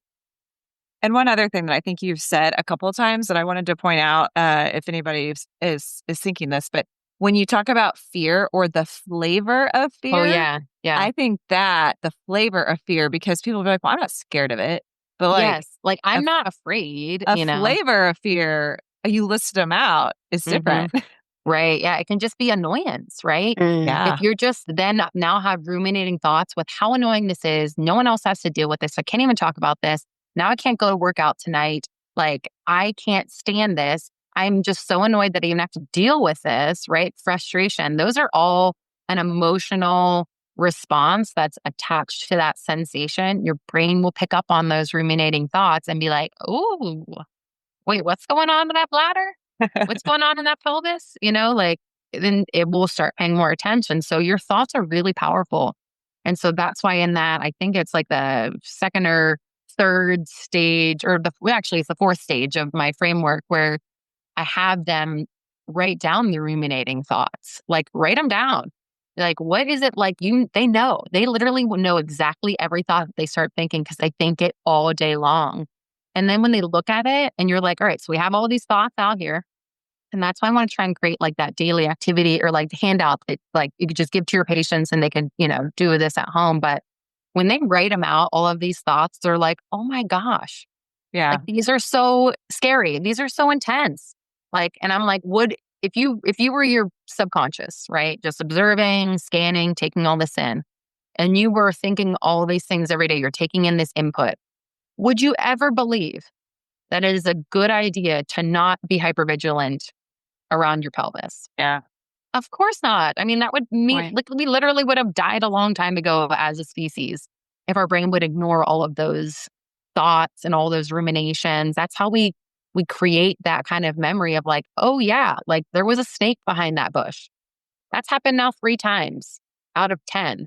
And one other thing that I think you've said a couple of times that I wanted to point out, if anybody is thinking this, but when you talk about fear or the flavor of Oh fear, yeah, yeah, I think that the flavor of fear, because people will be like, well, I'm not scared of it. But like yes. Like a, I'm not afraid. a flavor of fear, you listed them out, is Hmm. different. Right. Yeah. It can just be annoyance, right? Mm. If Yeah. you're just then now have ruminating thoughts with how annoying this is, no one else has to deal with this. I can't even talk about this. Now I can't go to work out tonight. Like I can't stand this. I'm just so annoyed that I even have to deal with this, right? Frustration. Those are all an emotional response that's attached to that sensation. Your brain will pick up on those ruminating thoughts and be like, "Oh, wait, what's going on in that bladder? What's going on in that pelvis? Like then it will start paying more attention. So your thoughts are really powerful. And so that's why in that, I think it's like the second or third stage, or actually it's the fourth stage of my framework where I have them write down the ruminating thoughts, like write them down. Like, what is it like? They know, they literally will know exactly every thought that they start thinking because they think it all day long. And then when they look at it and you're like, all right, so we have all these thoughts out here. And that's why I want to try and create like that daily activity or like handout that like you could just give to your patients and they can, do this at home. But when they write them out, all of these thoughts, they're like, oh my gosh, Yeah. like these are so scary. These are so intense. Like, and I'm like, if you were your subconscious, right? Just observing, scanning, taking all this in, and you were thinking all these things every day, you're taking in this input. Would you ever believe that it is a good idea to not be hypervigilant around your pelvis? Yeah. Of course not. I mean, that would mean Right. like we literally would have died a long time ago as a species if our brain would ignore all of those thoughts and all those ruminations. That's how we create that kind of memory of like, oh yeah, like there was a snake behind that bush. That's happened now 3 times out of 10.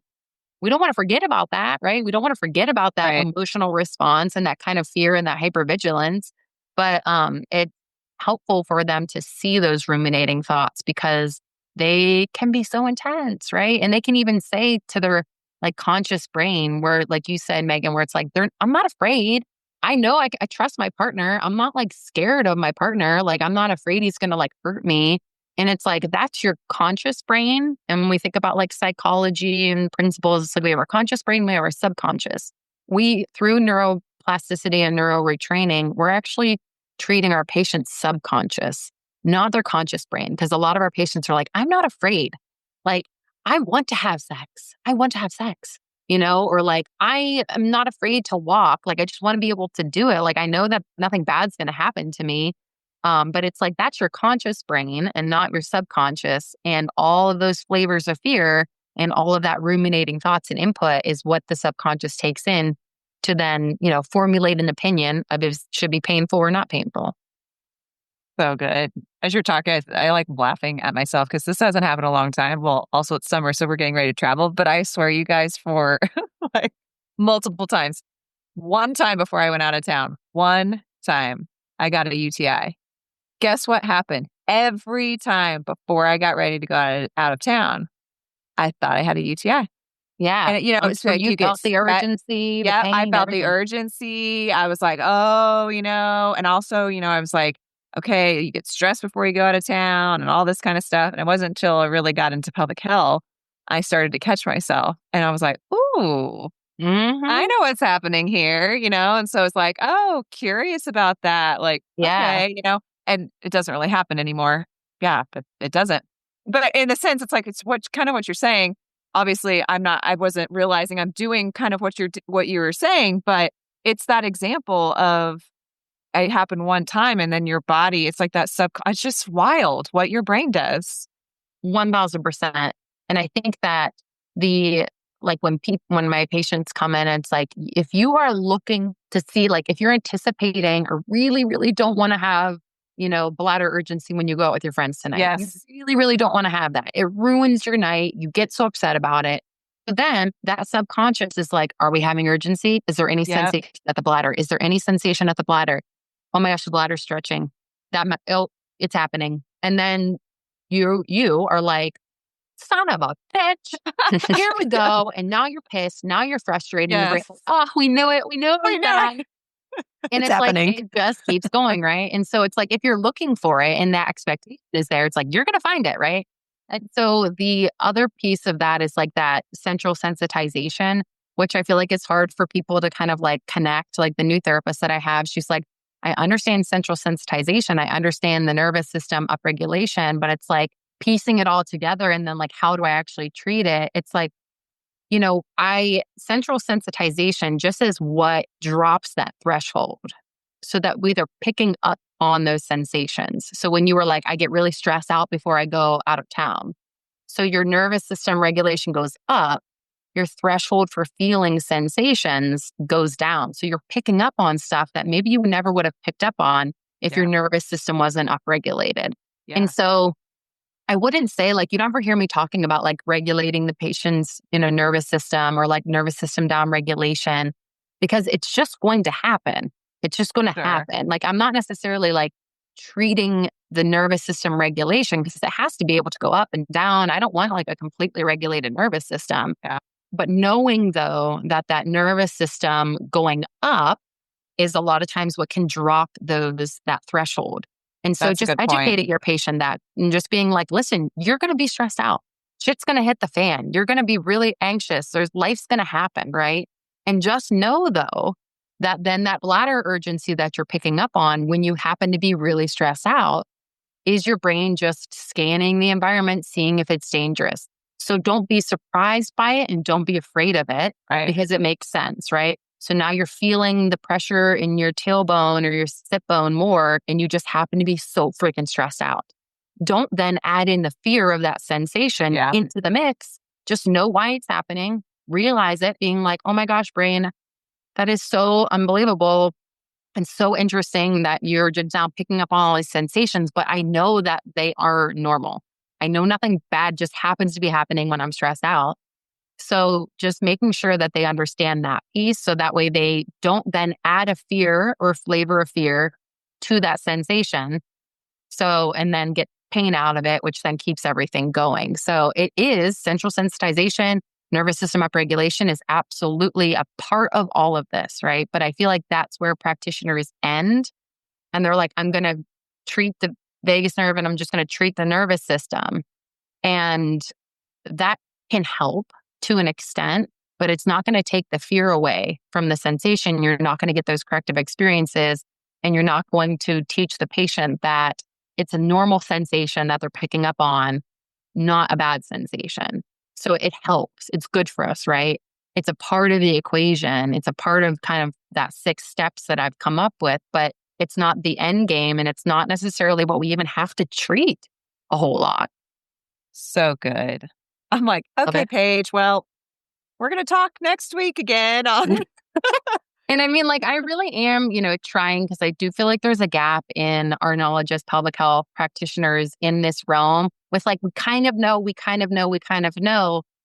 We don't want to forget about that, right? We don't want to forget about that Right. emotional response and that kind of fear and that hypervigilance. But it's helpful for them to see those ruminating thoughts because they can be so intense, right? And they can even say to their like conscious brain, where like you said, Megan, where it's like, I'm not afraid. I know I trust my partner. I'm not like scared of my partner. Like I'm not afraid he's going to like hurt me. And it's like, that's your conscious brain. And when we think about like psychology and principles, it's like we have our conscious brain, we have our subconscious. We, through neuroplasticity and neuro retraining, we're actually treating our patients' subconscious, not their conscious brain. Because a lot of our patients are like, I'm not afraid. Like, I want to have sex. I want to have sex, or like, I am not afraid to walk. Like, I just want to be able to do it. Like, I know that nothing bad's going to happen to me. But it's like that's your conscious brain and not your subconscious. And all of those flavors of fear and all of that ruminating thoughts and input is what the subconscious takes in to then, formulate an opinion of if it should be painful or not painful. So good. As you're talking, I like laughing at myself because this hasn't happened in a long time. Well, also it's summer, so we're getting ready to travel. But I swear, you guys, for like multiple times, one time before I went out of town, one time I got a UTI. Guess what happened? Every time before I got ready to go out of town, I thought I had a UTI. Yeah. And, I'm it's sure like you you get felt the that. urgency, the Yeah, I pain, felt the everything. urgency. I was like, oh, and also, I was like, okay, you get stressed before you go out of town and all this kind of stuff. And it wasn't until I really got into pelvic health, I started to catch myself. And I was like, ooh, I Hmm. know what's happening here, And so it's like, oh, curious about that. Like, Yeah. okay, and it doesn't really happen anymore. Yeah, but it doesn't. But in a sense, it's like, it's what you're saying. Obviously, I wasn't realizing I'm doing kind of what you were saying, but it's that example of it happened one time and then your body, it's like that it's just wild what your brain does. 1000%. And I think that the like when my patients come in, it's like if you are looking to see, like if you're anticipating or really, really don't want to have, bladder urgency when you go out with your friends tonight. You Yes. really, really don't want to have that. It ruins your night. You get so upset about it. But then that subconscious is like, are we having urgency? Is there any Yep. sensation at the bladder? Is there any sensation at the bladder? Oh my gosh, the bladder's stretching. It's happening. And then you are like, son of a bitch. Here we go. And now you're pissed. Now you're frustrated. And your brain's like, Yes. oh, we knew it. We knew it was I know. bad. And It's it's like, happening. it just keeps going, right? And so it's like, if you're looking for it and that expectation is there, it's like, you're going to find it, right? And so the other piece of that is like that central sensitization, which I feel like is hard for people to kind of like connect. Like the new therapist that I have, she's like, I understand central sensitization. I understand the nervous system upregulation, but it's like piecing it all together. And then like, how do I actually treat it? It's like, central sensitization just is what drops that threshold so that they're picking up on those sensations. So when you were like, I get really stressed out before I go out of town. So your nervous system regulation goes up, your threshold for feeling sensations goes down. So you're picking up on stuff that maybe you never would have picked up on if your nervous system wasn't upregulated. Yeah. And so I wouldn't say like, you don't ever hear me talking about like regulating the patient's, nervous system or like nervous system down regulation, because it's just going to happen. It's just going to happen. Like, I'm not necessarily like treating the nervous system regulation because it has to be able to go up and down. I don't want like a completely regulated nervous system. Yeah. But knowing though that nervous system going up is a lot of times what can drop that threshold. And so That's a just good point. educating your patient that, and just being like, listen, you're going to be stressed out. Shit's going to hit the fan. You're going to be really anxious. Life's going to happen, right? And just know though, that then that bladder urgency that you're picking up on when you happen to be really stressed out is your brain just scanning the environment, seeing if it's dangerous. So don't be surprised by it and don't be afraid of it, Right. because it makes sense, right? So now you're feeling the pressure in your tailbone or your sit bone more, and you just happen to be so freaking stressed out. Don't then add in the fear of that sensation into the mix. Just know why it's happening. Realize it, being like, oh my gosh, brain, that is so unbelievable and so interesting that you're just now picking up on all these sensations, but I know that they are normal. I know nothing bad just happens to be happening when I'm stressed out. So just making sure that they understand that piece, so that way they don't then add a fear or flavor of fear to that sensation. So, and then get pain out of it, which then keeps everything going. So it is central sensitization, nervous system upregulation is absolutely a part of all of this, right? But I feel like that's where practitioners end. And they're like, I'm going to treat the vagus nerve and I'm just going to treat the nervous system. And that can help to an extent, but it's not going to take the fear away from the sensation. You're not going to get those corrective experiences, and you're not going to teach the patient that it's a normal sensation that they're picking up on, not a bad sensation. So it helps. It's good for us, right? It's a part of the equation. It's a part of kind of that 6 steps that I've come up with, but it's not the end game, and it's not necessarily what we even have to treat a whole lot. So good. I'm like, okay, Paige, well, we're going to talk next week again. And I mean, like, I really am, trying, because I do feel like there's a gap in our knowledge as public health practitioners in this realm with like, we kind of know,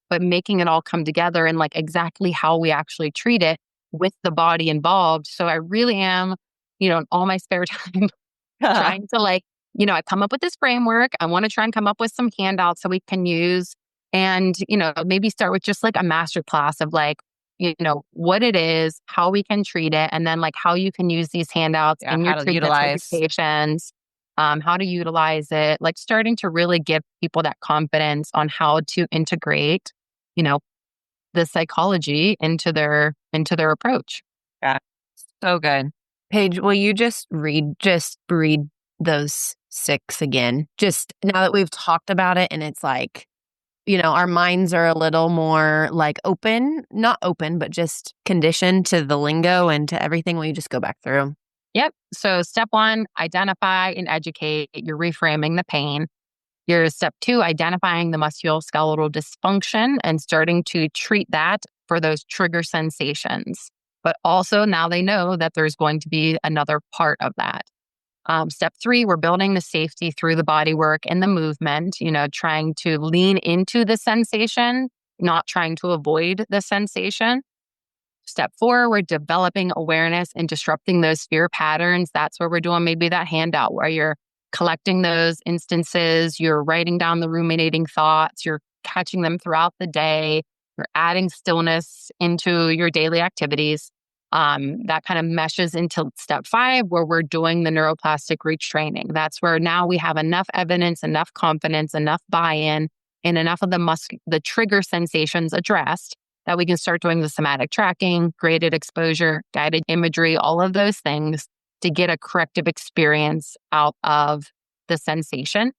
but making it all come together and like exactly how we actually treat it with the body involved. So I really am, in all my spare time trying to like, I come up with this framework. I want to try and come up with some handouts so we can use, and, maybe start with just like a master class of like, what it is, how we can treat it, and then like how you can use these handouts in your treatment patients, how to utilize it, like starting to really give people that confidence on how to integrate, the psychology into their approach. Yeah. So good. Paige, will you just read those 6 again? Just now that we've talked about it, and it's like, our minds are a little more like not open, but just conditioned to the lingo and to everything. Will you just go back through? Yep. So step 1, identify and educate. You're reframing the pain. Your step 2, identifying the musculoskeletal dysfunction and starting to treat that for those trigger sensations. But also now they know that there's going to be another part of that. Step 3, we're building the safety through the bodywork and the movement, trying to lean into the sensation, not trying to avoid the sensation. Step 4, we're developing awareness and disrupting those fear patterns. That's where we're doing maybe that handout where you're collecting those instances, you're writing down the ruminating thoughts, you're catching them throughout the day, you're adding stillness into your daily activities. That kind of meshes into step 5, where we're doing the neuroplastic retraining. That's where now we have enough evidence, enough confidence, enough buy-in, and enough of the trigger sensations addressed that we can start doing the somatic tracking, graded exposure, guided imagery, all of those things to get a corrective experience out of the sensation.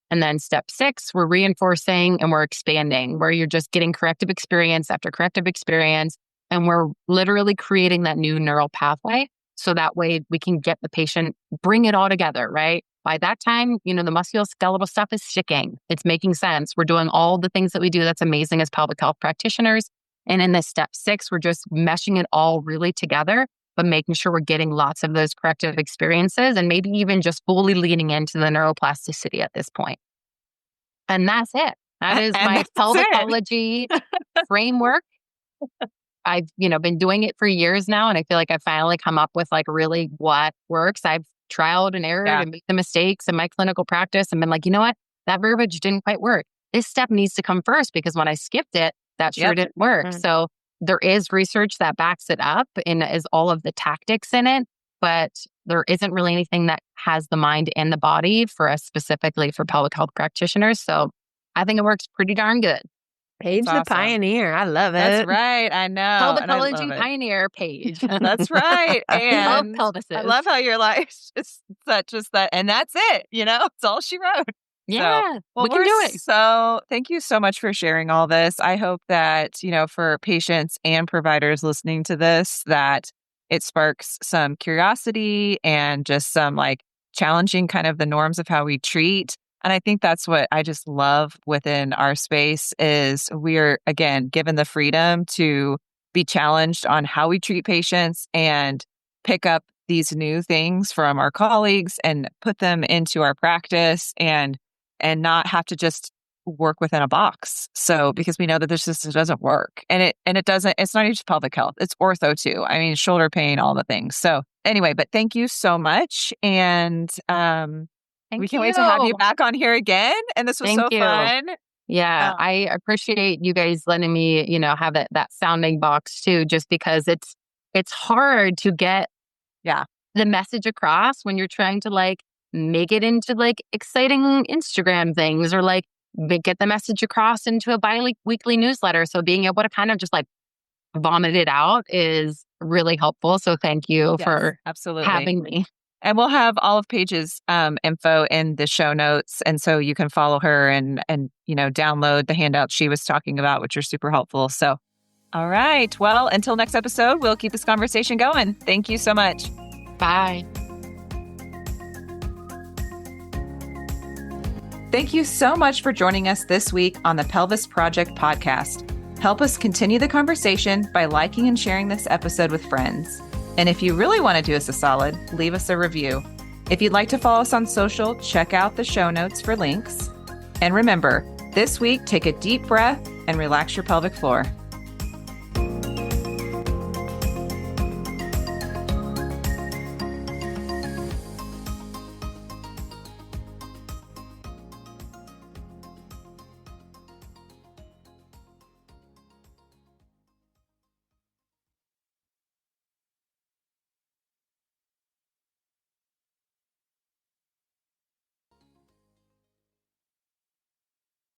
And then step 6, we're reinforcing and we're expanding, where you're just getting corrective experience after corrective experience. And we're literally creating that new neural pathway. So that way we can get the patient, bring it all together, right? By that time, the musculoskeletal stuff is sticking. It's making sense. We're doing all the things that we do that's amazing as pelvic health practitioners. And in this step 6, we're just meshing it all really together but making sure we're getting lots of those corrective experiences and maybe even just fully leaning into the neuroplasticity at this point. And that's it. That is my pelvicology framework. I've, been doing it for years now, and I feel like I've finally come up with like really what works. I've trialed and errored and made the mistakes in my clinical practice and been like, you know what? That verbiage didn't quite work. This step needs to come first because when I skipped it, that sure didn't work. So there is research that backs it up and is all of the tactics in it, but there isn't really anything that has the mind and the body for us specifically for pelvic health practitioners. So I think it works pretty darn good. Paige the pioneer. I love it. That's right. I know. Pelvicology pioneer, Paige. That's right. And love pelvises. I love how your life just that. And that's it. It's all she wrote. Yeah, so, we can do it. So thank you so much for sharing all this. I hope that, for patients and providers listening to this, that it sparks some curiosity and just some like challenging kind of the norms of how we treat. And I think that's what I just love within our space is we're, again, given the freedom to be challenged on how we treat patients and pick up these new things from our colleagues and put them into our practice and not have to just work within a box. So because we know that this just doesn't work and it doesn't, it's not just pelvic health, it's ortho too. I mean, shoulder pain, all the things. So anyway, but thank you so much. And, we can't wait to have you back on here again. And this was so fun. Yeah, I appreciate you guys letting me, have that sounding box too, just because it's hard to get the message across when you're trying to like make it into like exciting Instagram things or like get the message across into a bi-weekly newsletter. So being able to kind of just like vomit it out is really helpful. So thank you for having me. And we'll have all of Paige's info in the show notes. And so you can follow her and download the handouts she was talking about, which are super helpful. So, all right. Well, until next episode, we'll keep this conversation going. Thank you so much. Bye. Thank you so much for joining us this week on the Pelvis Project podcast. Help us continue the conversation by liking and sharing this episode with friends. And if you really want to do us a solid, leave us a review. If you'd like to follow us on social, check out the show notes for links. And remember, this week, take a deep breath and relax your pelvic floor.